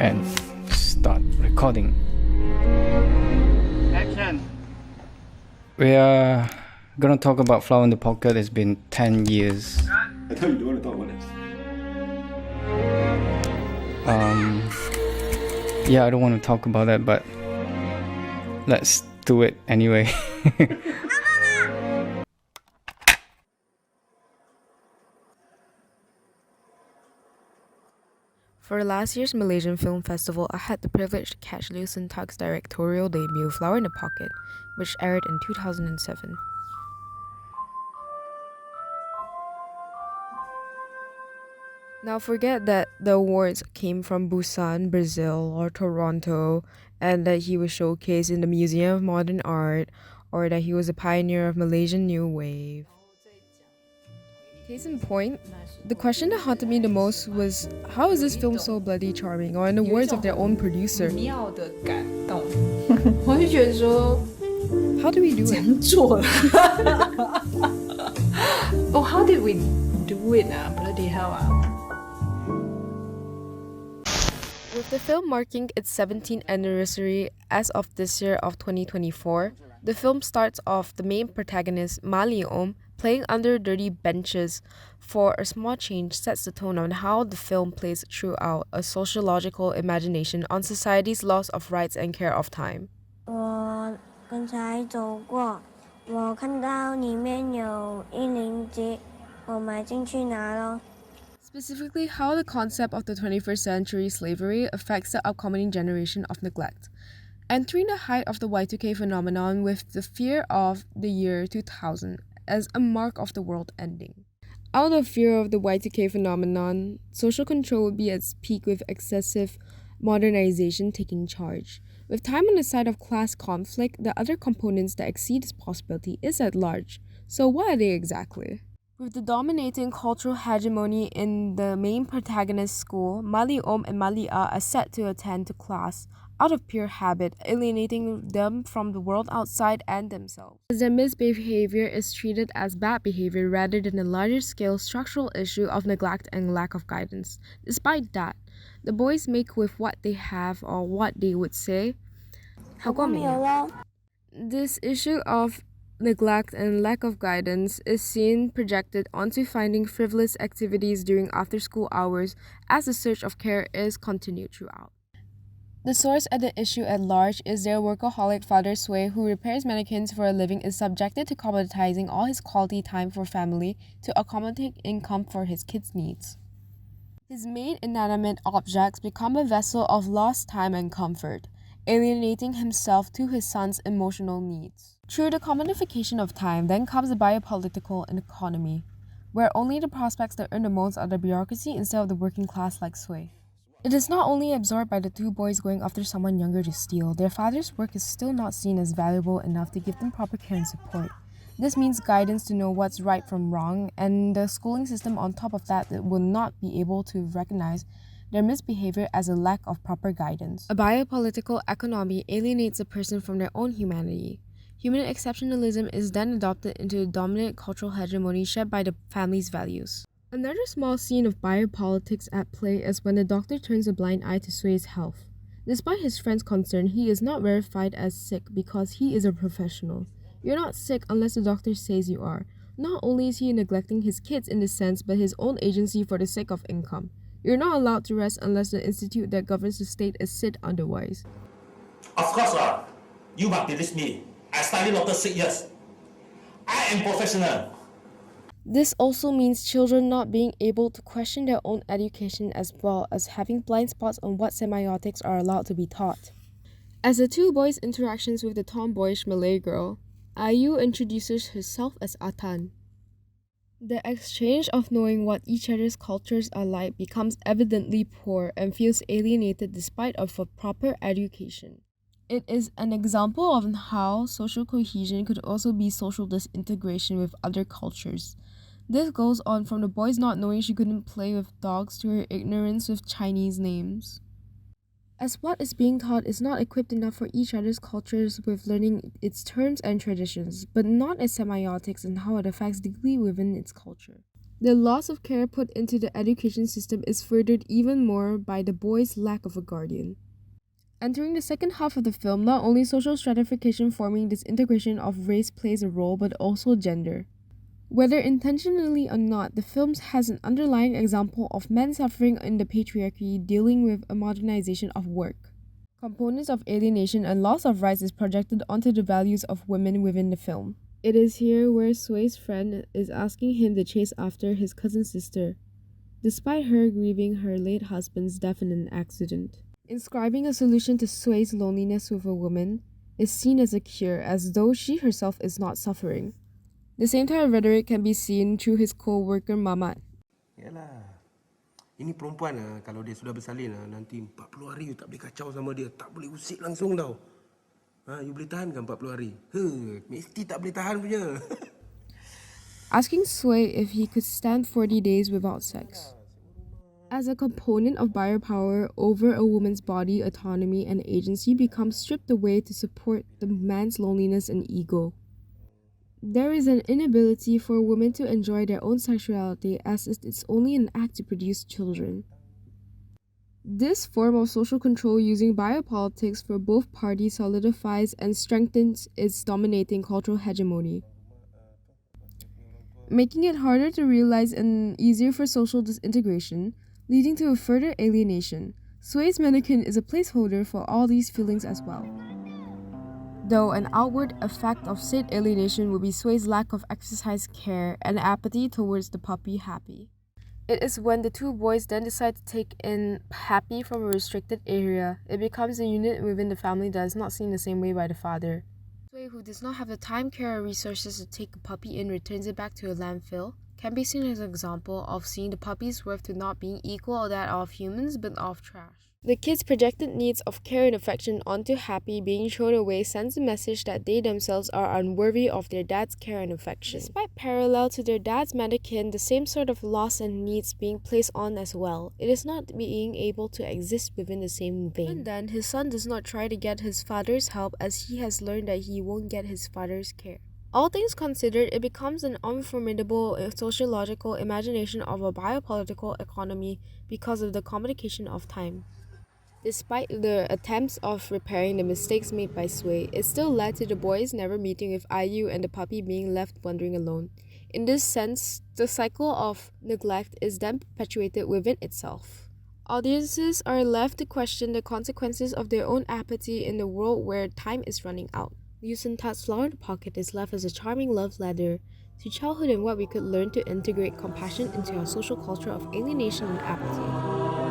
and start recording. Action! We are gonna talk about Flower in the Pocket. It's been 10 years. I thought you don't want to talk about this. Yeah, I don't want to talk about that, but let's do it anyway. For last year's Malaysian Film Festival, I had the privilege to catch Liew Tuk's directorial debut, Flower in the Pocket, which aired in 2007. Now forget that the awards came from Busan, Brazil, or Toronto, and that he was showcased in the Museum of Modern Art, or that he was a pioneer of Malaysian New Wave. Case in point, the question that haunted me the most was, how is this film so bloody charming? Or in the words of their own producer, 妙的感动，我就觉得说 how do we do 怎 it? 样做的？Oh, how did we do it? Bloody hell! With the film marking its 17th anniversary as of this year of 2024, the film starts off the main protagonist, Ma Liew, playing under dirty benches for a small change sets the tone on how the film plays throughout a sociological imagination on society's loss of rights and care of time. 我刚才走过，我看到里面有107，我买进去拿咯。 Specifically, how the concept of the 21st century slavery affects the upcoming generation of neglect. Entering the height of the Y2K phenomenon with the fear of the year 2000 as a mark of the world ending. Out of fear of the Y2K phenomenon, social control would be at its peak with excessive modernization taking charge. With time on the side of class conflict, the other components that exceed this possibility is at large. So what are they exactly? With the dominating cultural hegemony in the main protagonist's school, Ma Liew and Ma Lia are set to attend to class, out of pure habit, alienating them from the world outside and themselves. As their misbehavior is treated as bad behavior rather than a larger scale structural issue of neglect and lack of guidance. Despite that, the boys make with what they have, or what they would say, 好过没有? This issue of neglect and lack of guidance is seen projected onto finding frivolous activities during after-school hours as the search of care is continued throughout. The source of the issue at large is their workaholic father Sway, who repairs mannequins for a living, is subjected to commoditizing all his quality time for family to accommodate income for his kids' needs. His main inanimate objects become a vessel of lost time and comfort, alienating himself to his son's emotional needs. Through the commodification of time, then comes the biopolitical economy, where only the prospects that earn the most are the bureaucracy instead of the working class like Sway. It is not only absorbed by the two boys going after someone younger to steal, their father's work is still not seen as valuable enough to give them proper care and support. This means guidance to know what's right from wrong, and the schooling system on top of that will not be able to recognize their misbehavior as a lack of proper guidance. A biopolitical economy alienates a person from their own humanity. Human exceptionalism is then adopted into the dominant cultural hegemony shaped by the family's values. Another small scene of biopolitics at play is when the doctor turns a blind eye to Sway's health. Despite his friend's concern, he is not verified as sick because he is a professional. You're not sick unless the doctor says you are. Not only is he neglecting his kids in this sense, but his own agency for the sake of income. You're not allowed to rest unless the institute that governs the state is said otherwise. Of course, you must believe me. I studied doctor 6 years. I am professional. This also means children not being able to question their own education as well as having blind spots on what semiotics are allowed to be taught. As the two boys' interactions with the tomboyish Malay girl, Ayu introduces herself as Atan. The exchange of knowing what each other's cultures are like becomes evidently poor and feels alienated despite of a proper education. It is an example of how social cohesion could also be social disintegration with other cultures. This goes on from the boys not knowing she couldn't play with dogs to her ignorance with Chinese names. As what is being taught is not equipped enough for each other's cultures with learning its terms and traditions, but not as semiotics and how it affects deeply within its culture. The loss of care put into the education system is furthered even more by the boy's lack of a guardian. Entering the second half of the film, not only social stratification forming disintegration of race plays a role, but also gender. Whether intentionally or not, the film has an underlying example of men suffering in the patriarchy dealing with a modernization of work. Components of alienation and loss of rights is projected onto the values of women within the film. It is here where Sue's friend is asking him to chase after his cousin's sister, despite her grieving her late husband's death in an accident. Inscribing a solution to Sue's loneliness with a woman is seen as a cure, as though she herself is not suffering. The same type of rhetoric can be seen through his co-worker Mamat. Yalah. Ini perempuan kalau dia sudah bersalin nanti 40 hari you tak boleh kacau sama dia, tak boleh usik langsung tau. You boleh tahan kan 40 hari? Mesti tak boleh tahan punya. Asking Sui if he could stand 40 days without sex. As a component of buyer power over a woman's body, autonomy, and agency becomes stripped away to support the man's loneliness and ego. There is an inability for women to enjoy their own sexuality, as it's only an act to produce children. This form of social control using biopolitics for both parties solidifies and strengthens its dominating cultural hegemony, making it harder to realize and easier for social disintegration, leading to a further alienation. Sue's mannequin is a placeholder for all these feelings as well. Though an outward effect of said alienation would be Sue's lack of exercise care and apathy towards the puppy Happy. It is when the two boys then decide to take in Happy from a restricted area, it becomes a unit within the family that is not seen the same way by the father. Sui, who does not have the time, care, or resources to take a puppy in, returns it back to a landfill, can be seen as an example of seeing the puppy's worth to not being equal to that of humans but of trash. The kids' projected needs of care and affection onto Happy being thrown away sends a message that they themselves are unworthy of their dad's care and affection. Despite parallel to their dad's mannequin, the same sort of loss and needs being placed on as well, it is not being able to exist within the same vein. And then, his son does not try to get his father's help as he has learned that he won't get his father's care. All things considered, it becomes an unformidable sociological imagination of a biopolitical economy because of the communication of time. Despite the attempts of repairing the mistakes made by Sui, it still led to the boys never meeting with Liew and the puppy being left wandering alone. In this sense, the cycle of neglect is then perpetuated within itself. Audiences are left to question the consequences of their own apathy in the world where time is running out. Liew Sun-tat's Flower in the Pocket is left as a charming love letter to childhood and what we could learn to integrate compassion into our social culture of alienation and apathy.